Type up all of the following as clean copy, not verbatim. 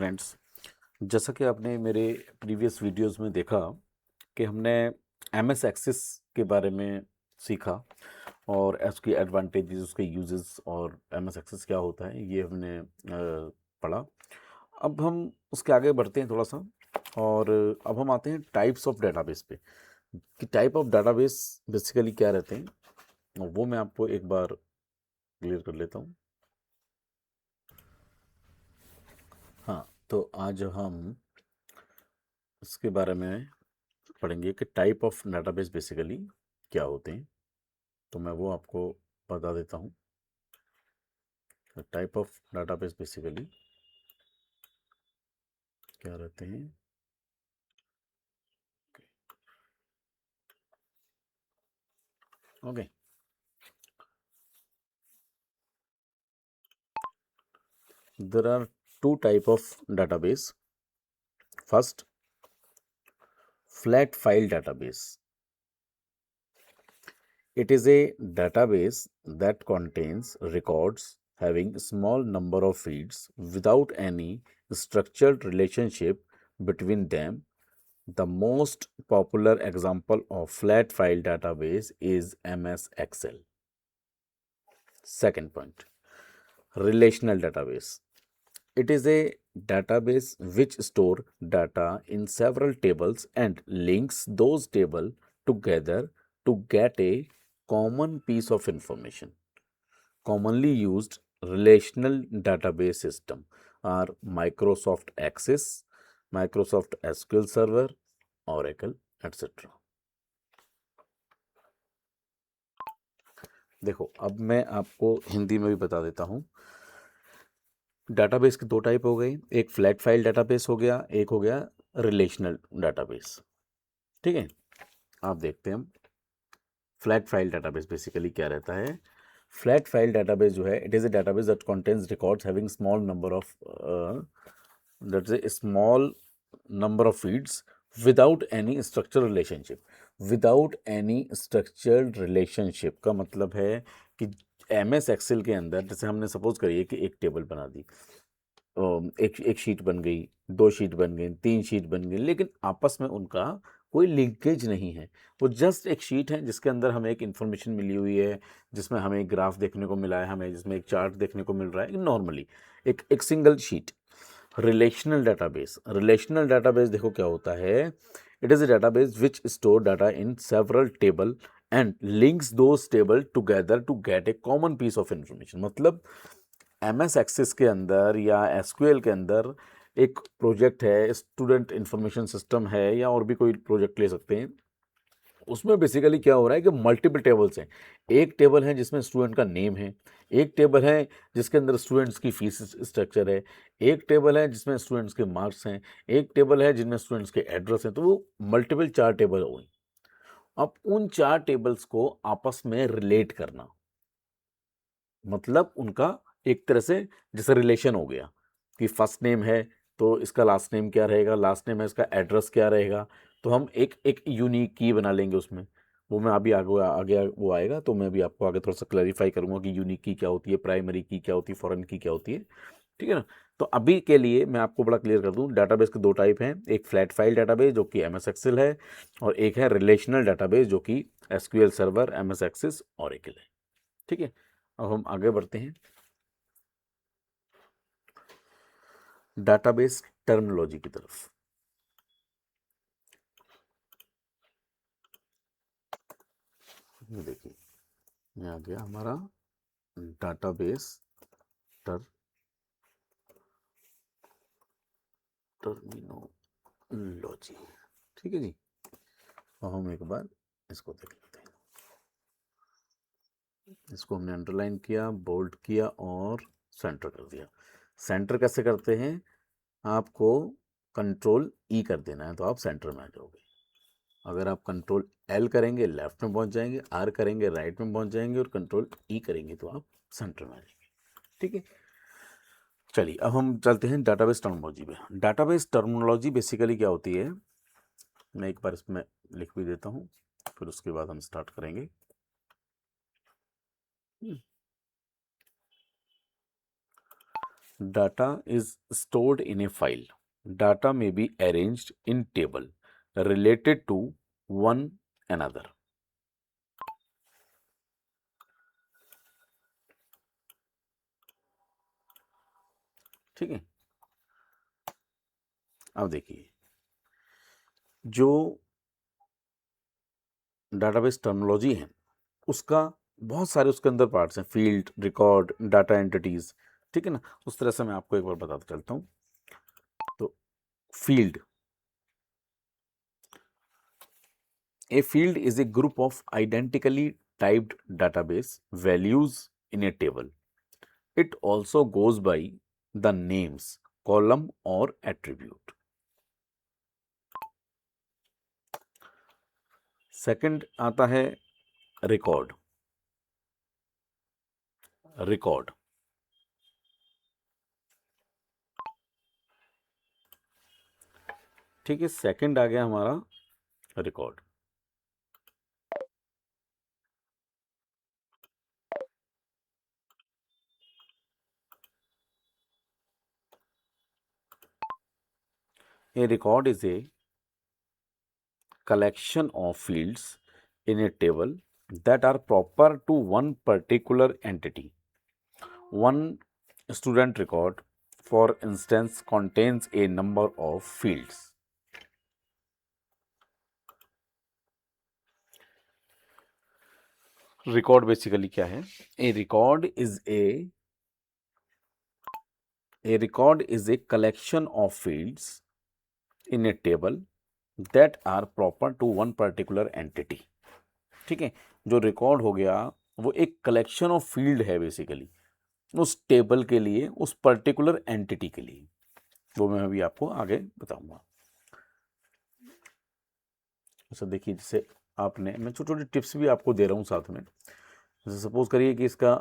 Friends, जैसा कि आपने मेरे प्रीवियस वीडियोस में देखा कि हमने एमएस एक्सेस के बारे में सीखा और उसकी एडवांटेजेस, उसके यूजेस और एमएस एक्सेस क्या होता है ये हमने पढ़ा। अब हम उसके आगे बढ़ते हैं थोड़ा सा और अब हम आते हैं टाइप्स ऑफ डेटाबेस पे कि टाइप ऑफ डेटाबेस बेसिकली क्या रहते हैं, और वो मैं आपको एक बार क्लियर कर लेता हूँ। हाँ, तो आज हम इसके बारे में पढ़ेंगे कि टाइप ऑफ डेटाबेस बेसिकली क्या होते हैं। तो मैं वो आपको बता देता हूँ। टाइप ऑफ डेटाबेस बेसिकली क्या रहते हैं। Okay, there are two type of database. First, flat file database. It is a database that contains records having small number of fields without any structured relationship between them. The most popular example of flat file database is MS Excel. Second point, relational database. It is a database which store data in several tables and links those tables together to get a common piece of information. Commonly used relational database system are Microsoft Access, Microsoft SQL Server, Oracle, etc. देखो, अब मैं आपको हिंदी में भी बता देता हूँ। Database के दो टाइप हो गए, एक फ्लैट फाइल डेटाबेस हो गया, एक हो गया रिलेशनल डेटाबेस। ठीक है, आप देखते हैं हम फ्लैट फाइल डेटाबेस बेसिकली क्या रहता है। फ्लैट फाइल डेटाबेस जो है, it is a database that contains records having small number of that's a small number of fields without any structure relationship. Without any structured relationship का मतलब है कि M S Excel के अंदर जैसे हमने सपोज करिए कि एक टेबल बना दी, एक एक शीट बन गई, दो शीट बन गई, तीन शीट बन गई, लेकिन आपस में उनका कोई लिंकेज नहीं है। वो जस्ट एक शीट है जिसके अंदर हमें एक इन्फॉर्मेशन मिली हुई है, जिसमें हमें एक ग्राफ देखने को मिला है, हमें जिसमें एक चार्ट देखने को मिल रहा है नॉर्मली, एक सिंगल शीट। रिलेशनल डेटाबेस देखो क्या होता है। It is a database which store data in several table and links those table together to get a common piece of information. मतलब एम एस एक्सेस के अंदर या एसक्यूएल के अंदर एक प्रोजेक्ट है, स्टूडेंट इंफॉर्मेशन सिस्टम है, या और भी कोई प्रोजेक्ट ले सकते हैं। उसमें बेसिकली क्या हो रहा है कि मल्टीपल टेबल्स हैं। एक टेबल है जिसमें स्टूडेंट का नेम है, एक टेबल है जिसके अंदर स्टूडेंट्स की फीस स्ट्रक्चर है, एक टेबल है जिसमें स्टूडेंट्स के मार्क्स हैं, एक टेबल है जिनमें स्टूडेंट्स के एड्रेस हैं। तो वो मल्टीपल चार टेबल हो गई। अब उन चार टेबल्स को आपस में रिलेट करना, मतलब उनका एक तरह से जैसे रिलेशन हो गया कि फर्स्ट नेम है तो इसका लास्ट नेम क्या रहेगा, लास्ट नेम है इसका एड्रेस क्या रहेगा। तो हम एक एक यूनिक की बना लेंगे उसमें। वो मैं अभी आगे आगे वो आएगा तो मैं भी आपको आगे थोड़ा सा क्लैरिफाई करूंगा कि यूनिक की क्या होती है, प्राइमरी की क्या होती है, फॉरेन की क्या होती है। ठीक है ना। तो अभी के लिए मैं आपको बड़ा क्लियर कर दूं, डाटाबेस के दो टाइप हैं, एक फ्लैट फाइल डाटाबेस जो कि एमएस एक्सेल है, और एक है रिलेशनल डाटाबेस जो कि SQL server, MS Access, Oracle है। ठीक है, अब हम आगे बढ़ते हैं डाटाबेस टर्मिनोलॉजी की तरफ। ये देखिए, ये आ गया हमारा डाटाबेस टर्मिनोलॉजी। ठीक है जी, और हम एक बार इसको देख लेते हैं। इसको हमने अंडरलाइन किया, बोल्ड किया और सेंटर कर दिया। सेंटर कैसे करते हैं, आपको कंट्रोल ई कर देना है तो आप सेंटर में आ जाओगे। अगर आप कंट्रोल एल करेंगे लेफ्ट में पहुंच जाएंगे, आर करेंगे राइट में पहुंच जाएंगे, और कंट्रोल ई करेंगे तो आप सेंटर में आ जाएंगे। ठीक है, चलिए अब हम चलते हैं डाटाबेस टर्मिनोलॉजी पे। डाटाबेस टर्मिनोलॉजी बेसिकली क्या होती है, मैं एक बार इसमें लिख भी देता हूँ, फिर उसके बाद हम स्टार्ट करेंगे। Data is stored in a file. Data may be arranged in table related to one another. ठीक है, अब देखिए जो डाटाबेस टर्मिनोलॉजी है उसका बहुत सारे उसके अंदर पार्ट्स हैं, फील्ड, रिकॉर्ड, डाटा एंटिटीज, ठीक है ना। उस तरह से मैं आपको एक बार बताता चलता हूँ। तो field, a field is a group of identically typed database values in a table. It also goes by the names column or attribute. Second आता है रिकॉर्ड। रिकॉर्ड, ठीक है, सेकंड आ गया हमारा record. A record is a collection of fields in a table that are proper to one particular entity. One student record, for instance, contains a number of fields. Record basically क्या है? A record is a collection of fields in a table that are proper to one particular entity. ठीक है, जो record हो गया वो एक collection of field है बेसिकली उस टेबल के लिए, उस पर्टिकुलर एंटिटी के लिए। वो मैं अभी आपको आगे बताऊंगा। अच्छा देखिए, जैसे आपने, मैं छोटी छोटी टिप्स भी आपको दे रहा हूँ साथ में। जैसे सपोज करिए कि इसका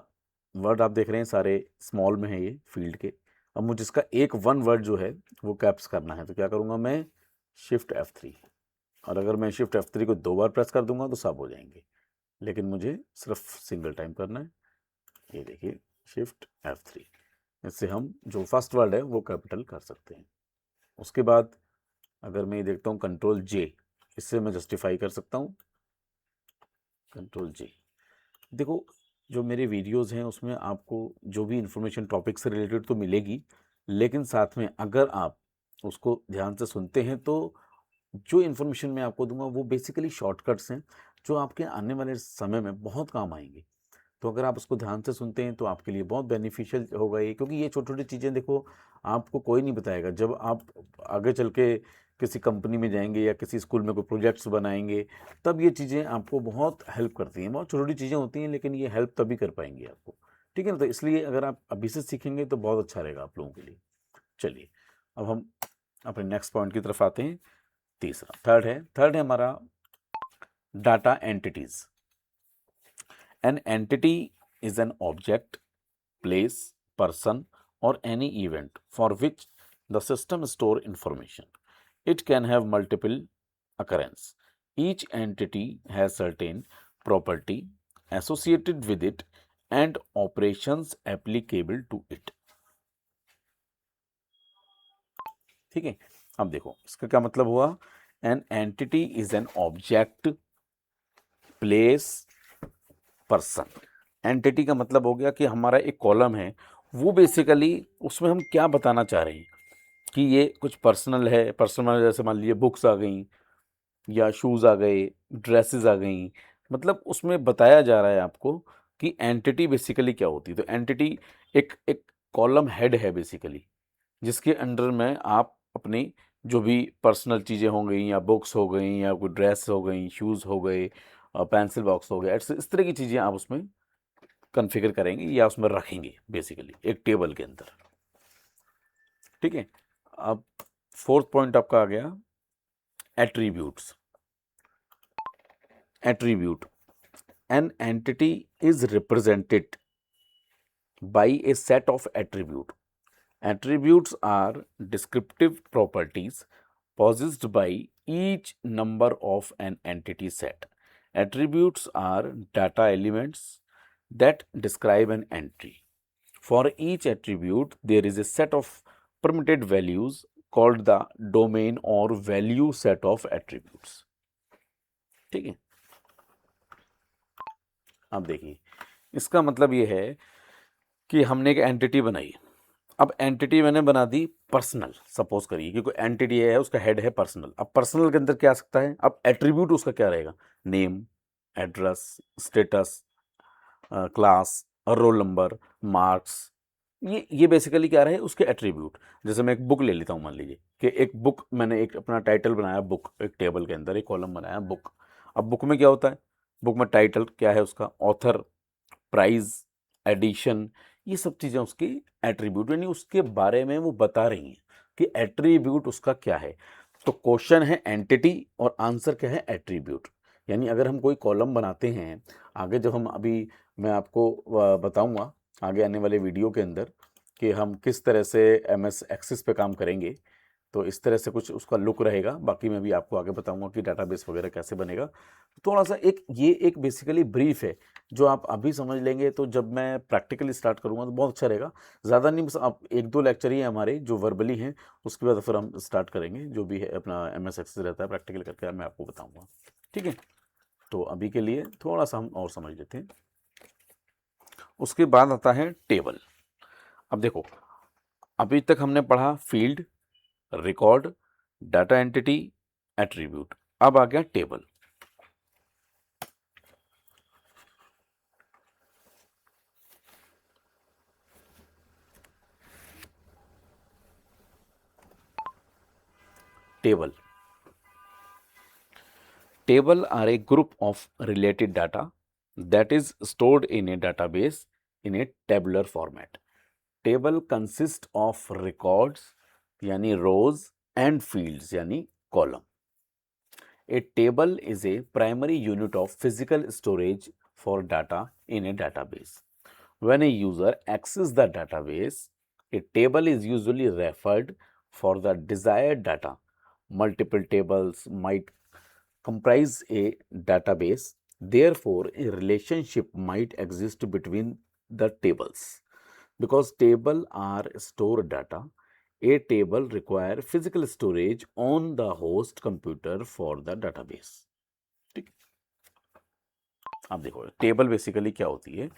वर्ड आप देख रहे हैं सारे स्मॉल में है ये फील्ड के। अब मुझे इसका एक वन वर्ड जो है वो कैप्स करना है, तो क्या करूँगा मैं? Shift F3। और अगर मैं शिफ्ट F3 को 2 बार प्रेस कर दूंगा तो सब हो जाएंगे, लेकिन मुझे सिर्फ सिंगल टाइम करना है। ये देखिए शिफ्ट F3, इससे हम जो फर्स्ट वर्ड है वो कैपिटल कर सकते हैं। उसके बाद अगर मैं ये देखता हूँ कंट्रोल J, इससे मैं जस्टिफाई कर सकता हूँ। कंट्रोल J, देखो जो मेरे वीडियोस हैं उसमें आपको जो भी इंफॉर्मेशन टॉपिक से रिलेटेड तो मिलेगी, लेकिन साथ में अगर आप उसको ध्यान से सुनते हैं तो जो इन्फॉर्मेशन मैं आपको दूंगा वो बेसिकली शॉर्टकट्स हैं जो आपके आने वाले समय में बहुत काम आएंगे। तो अगर आप उसको ध्यान से सुनते हैं तो आपके लिए बहुत बेनिफिशियल होगा ये, क्योंकि ये छोटी छोटी चीज़ें देखो आपको कोई नहीं बताएगा। जब आप आगे चल के किसी कंपनी में जाएंगे या किसी स्कूल में कोई प्रोजेक्ट्स बनाएंगे, तब ये चीज़ें आपको बहुत हेल्प करती हैं। बहुत छोटी छोटी चीज़ें होती हैं लेकिन ये हेल्प तभी कर पाएंगी आपको, ठीक है ना। तो इसलिए अगर आप अभी से सीखेंगे तो बहुत अच्छा रहेगा आप लोगों के लिए। चलिए अब हम अपने नेक्स्ट पॉइंट की तरफ आते हैं। तीसरा, थर्ड है हमारा data entities. An entity is an object, place, person, or any event for which the system store information. It can have multiple occurrence. Each entity has certain property associated with it and operations applicable to it. ठीक है, अब देखो इसका क्या मतलब हुआ। An entity is an object, place, person. Entity का मतलब हो गया कि हमारा एक कॉलम है, वो बेसिकली उसमें हम क्या बताना चाह रहे हैं कि ये कुछ पर्सनल है। पर्सनल जैसे मान लीजिए बुक्स आ गई या शूज़ आ गए, ड्रेसेस आ गई, मतलब उसमें बताया जा रहा है आपको कि एंटिटी बेसिकली क्या होती है। तो एंटिटी एक एक कॉलम हेड है बेसिकली, जिसके अंडर में आप अपनी जो भी पर्सनल चीज़ें हो गई या बुक्स हो गई या कोई ड्रेस हो गई, शूज़ हो गए, पेंसिल बॉक्स हो गया, इस तरह की चीज़ें आप उसमें कॉन्फ़िगर करेंगे या उसमें रखेंगे बेसिकली एक टेबल के अंदर। ठीक है, अब फोर्थ पॉइंट आपका आ गया attributes. Attribute, an entity is represented by a set of attribute. Attributes are descriptive properties possessed by each number of an entity set. Attributes are data elements that describe an entry. For each attribute, there is a set of permitted values called the domain or value set of attributes. ठीक है, अब देखिए इसका मतलब ये है कि हमने एक एंटिटी बनाई। अब एंटिटी मैंने बना दी पर्सनल, सपोज करिए कि कोई एंटिटी है, उसका हेड है पर्सनल। अब पर्सनल के अंदर क्या आ सकता है, अब एट्रीब्यूट उसका क्या रहेगा, नेम, एड्रेस, स्टेटस, क्लास और रोल नंबर, मार्क्स। ये बेसिकली क्या रहे उसके एट्रीब्यूट। जैसे मैं एक बुक ले लेता हूँ, मान लीजिए कि एक बुक, मैंने एक अपना टाइटल बनाया बुक, एक टेबल के अंदर एक कॉलम बनाया बुक। अब बुक में क्या होता है, बुक में टाइटल क्या है उसका, ऑथर, प्राइस, एडिशन, ये सब चीज़ें उसकी एट्रीब्यूट, यानी उसके बारे में वो बता रही हैं कि एट्रीब्यूट उसका क्या है। तो क्वेश्चन है एंटिटी और आंसर क्या है, एट्रीब्यूट। यानी अगर हम कोई कॉलम बनाते हैं, आगे जब हम अभी मैं आपको बताऊंगा आगे आने वाले वीडियो के अंदर कि हम किस तरह से एमएस एक्सेस पे काम करेंगे, तो इस तरह से कुछ उसका लुक रहेगा। बाकी मैं भी आपको आगे बताऊंगा कि डाटाबेस वगैरह कैसे बनेगा। थोड़ा सा ये एक बेसिकली ब्रीफ है जो आप अभी समझ लेंगे, तो जब मैं प्रैक्टिकली स्टार्ट करूंगा तो बहुत अच्छा रहेगा। ज़्यादा नहीं, बस आप एक दो लेक्चर ही हमारे जो वर्बली हैं, उसके बाद फिर हम स्टार्ट करेंगे जो भी है अपना एमएस एक्सेस रहता है प्रैक्टिकल करके मैं आपको बताऊँगा। ठीक है, तो अभी के लिए थोड़ा सा हम और समझ लेते हैं। उसके बाद आता है टेबल। अब देखो, अभी तक हमने पढ़ा field, record, data entity, attribute. अब आ गया table. Table are a group of related data that is stored in a database in a tabular format. Table consists of records यानी rows and fields यानी column. A table is a primary unit of physical storage for data in a database. When a user accesses the database, a table is usually referred for the desired data. Multiple tables might comprise a database. Therefore, a relationship might exist between the tables. Because tables are stored data, a table requires physical storage on the host computer for the database. ठीक, अब देखो table basically क्या होती है।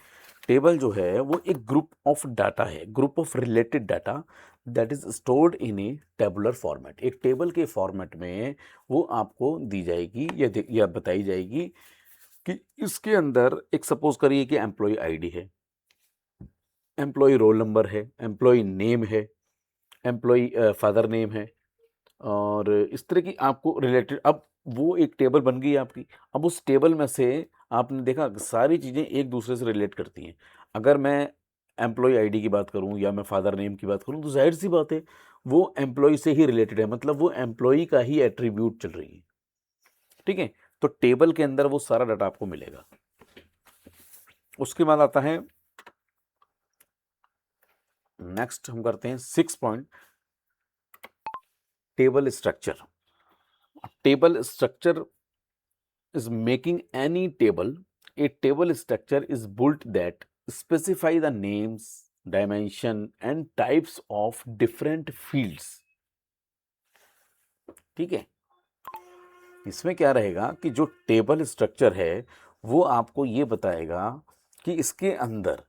Table जो है वो एक ग्रुप ऑफ डाटा है, group of related data that is stored in A tabular format. एक टेबल के फॉर्मेट में वो आपको दी जाएगी या बताई जाएगी कि इसके अंदर एक सपोज करिए कि एम्प्लॉय आईडी है, एम्प्लॉय रोल नंबर है, एम्प्लॉय नेम है, एम्प्लॉय फादर नेम है, और इस तरह की आपको रिलेटेड। अब वो एक टेबल बन गई आपकी। अब उस टेबल में से आपने देखा सारी चीज़ें एक दूसरे से रिलेट करती हैं। अगर मैं एम्प्लॉय आईडी की बात करूं या मैं फादर नेम की बात करूं, तो जाहिर सी बात है वो एम्प्लॉय से ही रिलेटेड है, मतलब वो एम्प्लॉय का ही एट्रीब्यूट चल रही है। ठीक है, तो टेबल के अंदर वो सारा डाटा आपको मिलेगा। उसके बाद आता है नेक्स्ट, हम करते हैं 6 point, table structure. Table structure is making any table. A table structure is built that specify the names, dimension and types of different fields. ठीक है, इसमें क्या रहेगा कि जो टेबल स्ट्रक्चर है वो आपको ये बताएगा कि इसके अंदर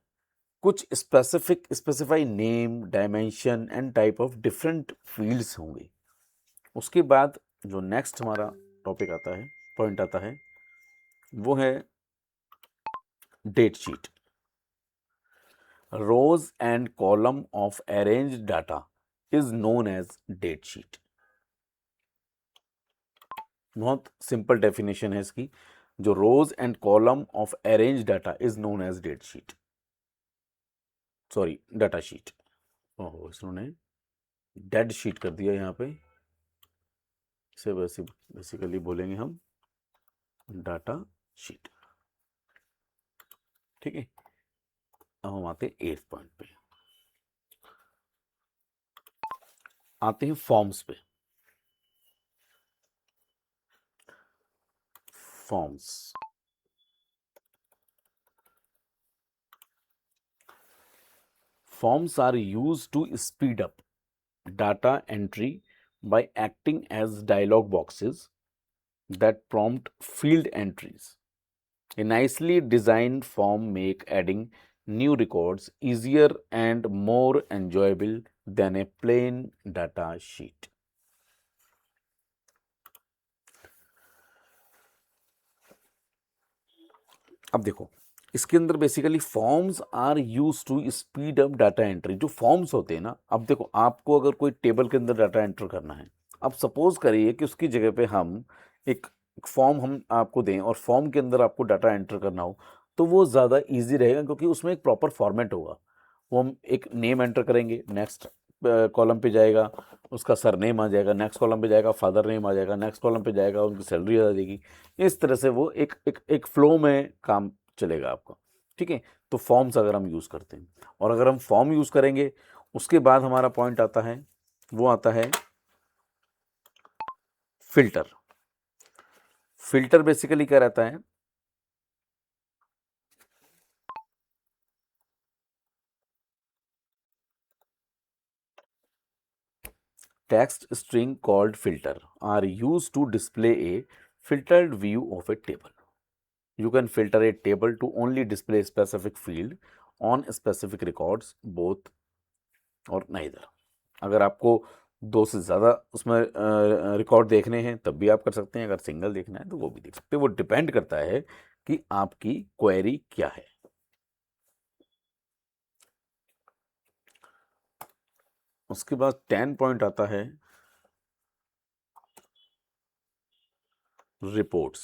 कुछ specify name, dimension and type of different fields होंगे। उसके बाद जो नेक्स्ट हमारा टॉपिक आता है, पॉइंट आता है, वो है data sheet. rows and column of arranged data is known as date sheet. बहुत सिंपल डेफिनेशन है इसकी, जो rows and column of arrange data is known as date sheet, sorry data sheet. ओहो, इसने डेड शीट कर दिया यहाँ पे, इसे बेसिकली बोलेंगे हम डाटा शीट। ठीक है, अब हम आते हैं 8th पॉइंट पे, आते हैं फॉर्म्स पे। Forms, Forms are used to speed up data entry by acting as dialog boxes that prompt field entries. A nicely designed form make adding new records easier and more enjoyable than a plain data sheet. अब देखो, इसके अंदर basically forms are use to speed up data entry. जो forms होते हैं ना, अब देखो आपको अगर कोई टेबल के अंदर डाटा एंटर करना है, अब सपोज करिए कि उसकी जगह पे हम एक फॉर्म हम आपको दें और फॉर्म के अंदर आपको डाटा एंटर करना हो, तो वो ज़्यादा इजी रहेगा क्योंकि उसमें एक प्रॉपर फॉर्मेट होगा। वो हम एक नेम एंटर करेंगे, नेक्स्ट कॉलम पे जाएगा उसका सरनेम आ जाएगा, नेक्स्ट कॉलम पे जाएगा फादर नेम आ जाएगा, नेक्स्ट कॉलम पे जाएगा उनकी सैलरी आ जाएगी। इस तरह से वो एक फ्लो में काम चलेगा आपका। ठीक है, तो फॉर्म्स अगर हम यूज़ करते हैं, और अगर हम फॉर्म यूज़ करेंगे, उसके बाद हमारा पॉइंट आता है, वो आता है फिल्टर। फिल्टर बेसिकली क्या रहता है, text string called filter are used to display a filtered view of a table. You can filter a table to only display specific field on specific records, both or neither. अगर आपको दो से ज़्यादा उसमें record देखने हैं तब भी आप कर सकते हैं, अगर सिंगल देखना है तो वो भी देख सकते हैं। वो डिपेंड करता है कि आपकी क्वेरी क्या है। उसके बाद 10 पॉइंट आता है रिपोर्ट्स।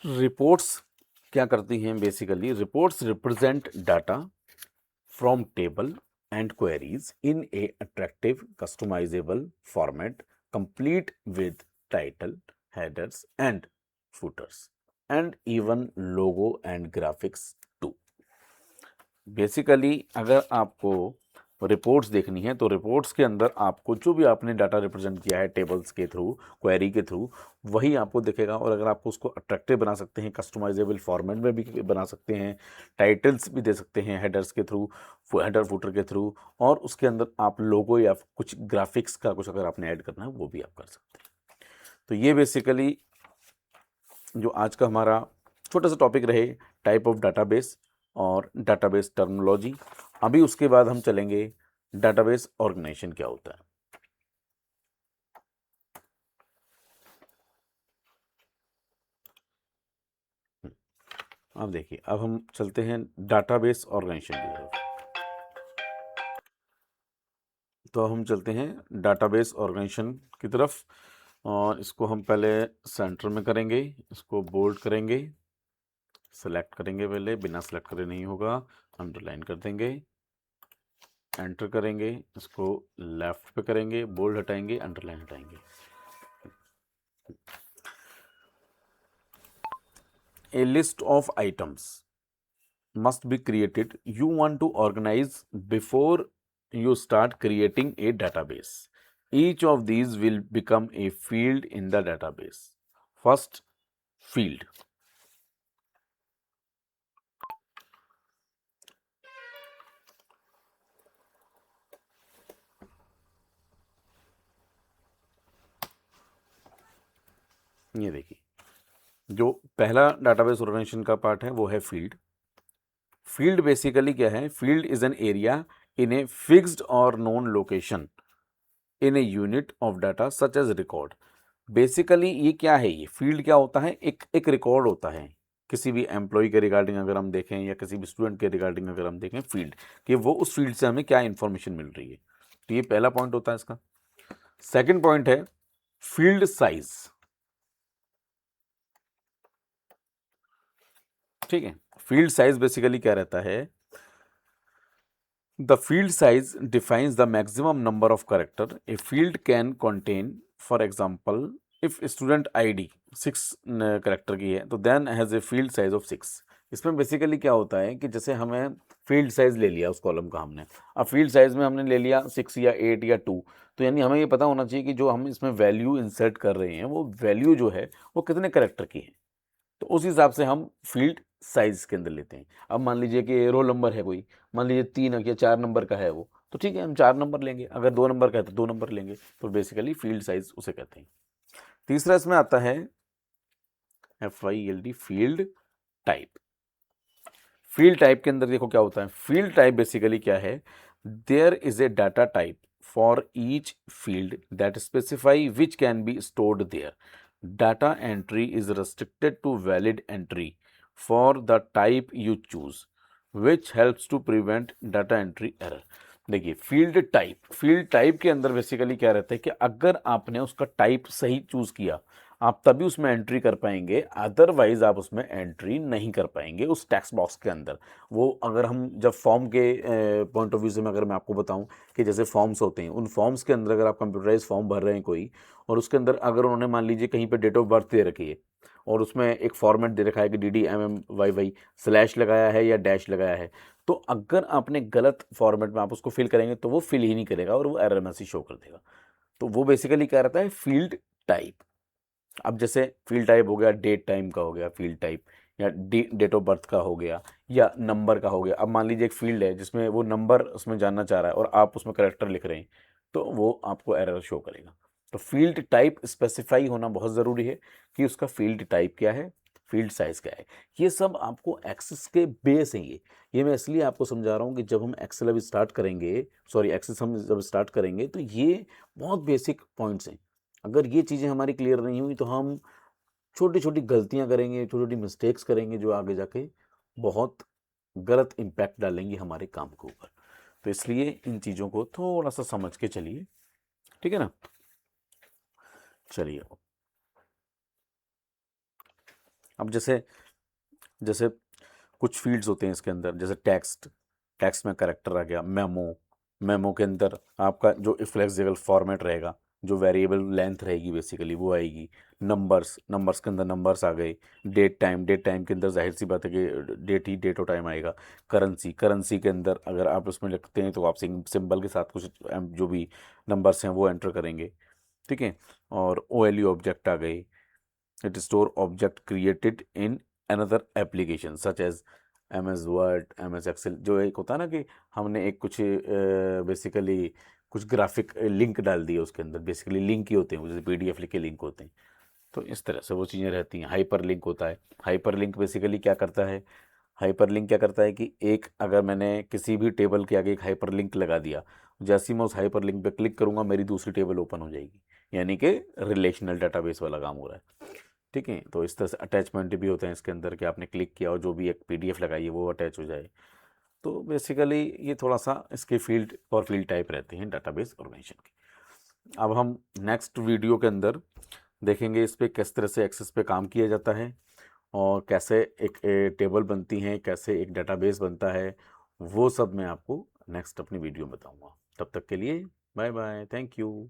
रिपोर्ट्स क्या करती हैं basically, reports represent data from table and queries in a attractive customizable format complete with title, headers and footers and even logo and graphics too. Basically अगर आपको रिपोर्ट्स देखनी है तो रिपोर्ट्स के अंदर आपको जो भी आपने डाटा रिप्रेजेंट किया है टेबल्स के थ्रू, क्वेरी के थ्रू, वही आपको दिखेगा। और अगर आपको उसको अट्रैक्टिव बना सकते हैं, कस्टमाइजेबल फॉर्मेट में भी बना सकते हैं, टाइटल्स भी दे सकते हैं हेडर्स के थ्रू, हेडर फुटर के थ्रू, और उसके अंदर आप लोगो या कुछ ग्राफिक्स का कुछ अगर आपने ऐड करना है वो भी आप कर सकते हैं। तो ये बेसिकली जो आज का हमारा छोटा सा टॉपिक रहे, टाइप ऑफ डाटाबेस और डाटाबेस टर्मिनोलॉजी। अभी उसके बाद हम चलेंगे डाटाबेस ऑर्गेनाइजेशन क्या होता है। अब देखिए, अब हम चलते हैं डाटाबेस ऑर्गेनाइजेशन की तरफ। तो हम चलते हैं डाटाबेस ऑर्गेनाइजेशन की तरफ, और इसको हम पहले सेंटर में करेंगे, इसको बोल्ड करेंगे, सेलेक्ट करेंगे, पहले बिना सेलेक्ट करे नहीं होगा, अंडरलाइन कर देंगे, एंटर करेंगे, इसको लेफ्ट पे करेंगे, बोल्ड हटाएंगे, अंडरलाइन हटाएंगे। A list of items must be created you want to organize before you start creating a database. Each of these will become a field in the database. First, field. ये देखिए, जो पहला database organisation का part है वो है field. Field basically क्या है, field is an area in a fixed or known location in a unit of data such as record. Basically ये क्या है, ये फील्ड क्या होता है, एक रिकॉर्ड होता है किसी भी एम्प्लॉय के रिगार्डिंग अगर हम देखें, या किसी भी स्टूडेंट के रिगार्डिंग अगर हम देखें, फील्ड कि वो उस फील्ड से हमें क्या इंफॉर्मेशन मिल रही है। तो ये पहला पॉइंट होता है इसका। सेकंड पॉइंट है फील्ड साइज। ठीक है, फील्ड साइज बेसिकली क्या रहता है, the field size defines the maximum number of character a field can contain. For example, if student ID 6 character की है तो then has a field size of 6। इसमें बेसिकली क्या होता है कि जैसे हमें फील्ड साइज ले लिया उस कॉलम का हमने, अब फील्ड साइज में हमने ले लिया 6 या 8 या 2, तो यानी हमें ये पता होना चाहिए कि जो हम इसमें वैल्यू इंसर्ट कर रहे हैं वो वैल्यू जो है वो कितने कैरेक्टर की है। तो उस हिसाब से हम फील्ड साइज के अंदर लेते हैं। अब मान लीजिए कि रोल नंबर है कोई, मान लीजिए 3 या 4 नंबर का है वो, तो ठीक है हम 4 नंबर लेंगे, अगर 2 नंबर का है तो 2 नंबर लेंगे। तो बेसिकली फील्ड साइज उसे कहते हैं। तीसरा इसमें आता है FIELD, field type. Field type के अंदर देखो क्या होता है। फील्ड टाइप बेसिकली क्या है, there is a data type for each field that specify which can be stored there. Data entry is restricted to valid entry for the type you choose, which helps to prevent data entry error। देखिए field type के अंदर basically क्या रहता है कि अगर आपने उसका टाइप सही चूज किया, आप तभी उसमें एंट्री कर पाएंगे, अदरवाइज आप उसमें एंट्री नहीं कर पाएंगे उस टेक्स्ट बॉक्स के अंदर। वो अगर हम जब फॉर्म के पॉइंट ऑफ व्यू से मैं अगर मैं आपको बताऊं कि जैसे फॉर्म्स होते हैं, उन फॉर्म्स के अंदर अगर आप कंप्यूटराइज फॉर्म भर रहे हैं कोई, और उसके अंदर अगर उन्होंने मान लीजिए कहीं पे डेट ऑफ बर्थ दे रखी है और उसमें एक फॉर्मेट दे रखा है कि DDMMYY स्लैश लगाया है या डैश लगाया है, तो अगर आपने गलत फॉर्मेट में आप उसको फिल करेंगे तो वो फिल ही नहीं करेगा और वो एरर मैसेज शो कर देगा। तो वो बेसिकली क्या रहता है, फील्ड टाइप। अब जैसे फील्ड टाइप हो गया, डेट टाइम का हो गया फील्ड टाइप, या डेट ऑफ बर्थ का हो गया, या नंबर का हो गया। अब मान लीजिए एक फील्ड है जिसमें वो नंबर उसमें जानना चाह रहा है और आप उसमें करेक्टर लिख रहे हैं, तो वो आपको एरर शो करेगा। तो फील्ड टाइप स्पेसिफाई होना बहुत ज़रूरी है कि उसका फील्ड टाइप क्या है, फील्ड साइज क्या है। ये सब आपको एक्सेस के बेस हैं। ये मैं इसलिए आपको समझा रहा हूँ कि जब हम एक्सेल अभी स्टार्ट करेंगे, सॉरी एक्सेस हम जब स्टार्ट करेंगे, तो ये बहुत बेसिक पॉइंट्स हैं। अगर ये चीज़ें हमारी क्लियर नहीं हुई तो हम छोटी छोटी गलतियां करेंगे, छोटी छोटी मिस्टेक्स करेंगे, जो आगे जाके बहुत गलत इम्पैक्ट डालेंगी हमारे काम के ऊपर। तो इसलिए इन चीज़ों को थोड़ा सा समझ के चलिए, ठीक है ना। चलिए अब जैसे जैसे कुछ फील्ड्स होते हैं इसके अंदर, जैसे टेक्स्ट, टेक्स्ट में करेक्टर आ गया। मेमो, मेमो के अंदर आपका जो फ्लेक्सिबल फॉर्मेट रहेगा, जो वेरिएबल लेंथ रहेगी बेसिकली वो आएगी। नंबर्स, नंबर्स के अंदर नंबर्स आ गए। डेट टाइम, डेट टाइम के अंदर जाहिर सी बात है कि डेट ही डेट और टाइम आएगा। करेंसी, करेंसी के अंदर अगर आप उसमें लिखते हैं तो आप सिंबल के साथ कुछ जो भी नंबर्स हैं वो एंटर करेंगे, ठीक है। और OLE ऑब्जेक्ट आ गए। It store object created in another application such as MS Word, MS Excel. जो एक होता है ना कि हमने एक कुछ बेसिकली कुछ ग्राफिक लिंक डाल दिए उसके अंदर, बेसिकली लिंक ही होते हैं, जैसे PDF लिख के लिंक होते हैं। तो इस तरह से वो चीज़ें रहती हैं। हाइपर लिंक होता है। हाइपर लिंक बेसिकली क्या करता है, हाइपर लिंक क्या करता है कि एक अगर मैंने किसी भी टेबल के आगे एक हाइपर लिंक लगा दिया, जैसे ही मैं उस हाइपर लिंक पे क्लिक करूंगा मेरी दूसरी टेबल ओपन हो जाएगी, यानी कि रिलेशनल डाटाबेस वाला काम हो रहा है, ठीक है। तो इस तरह से अटैचमेंट भी होते हैं इसके अंदर कि आपने क्लिक किया और जो भी एक PDF लगाई है वो अटैच हो जाए। तो बेसिकली ये थोड़ा सा इसके फील्ड और फील्ड टाइप रहते हैं डाटाबेस ऑर्गेनाइजेशन के। अब हम नेक्स्ट वीडियो के अंदर देखेंगे इस पे किस तरह से एक्सेस पे काम किया जाता है और कैसे एक टेबल बनती है, कैसे एक डाटाबेस बनता है। वो सब मैं आपको नेक्स्ट अपनी वीडियो में बताऊंगा। तब तक के लिए बाय बाय, थैंक यू।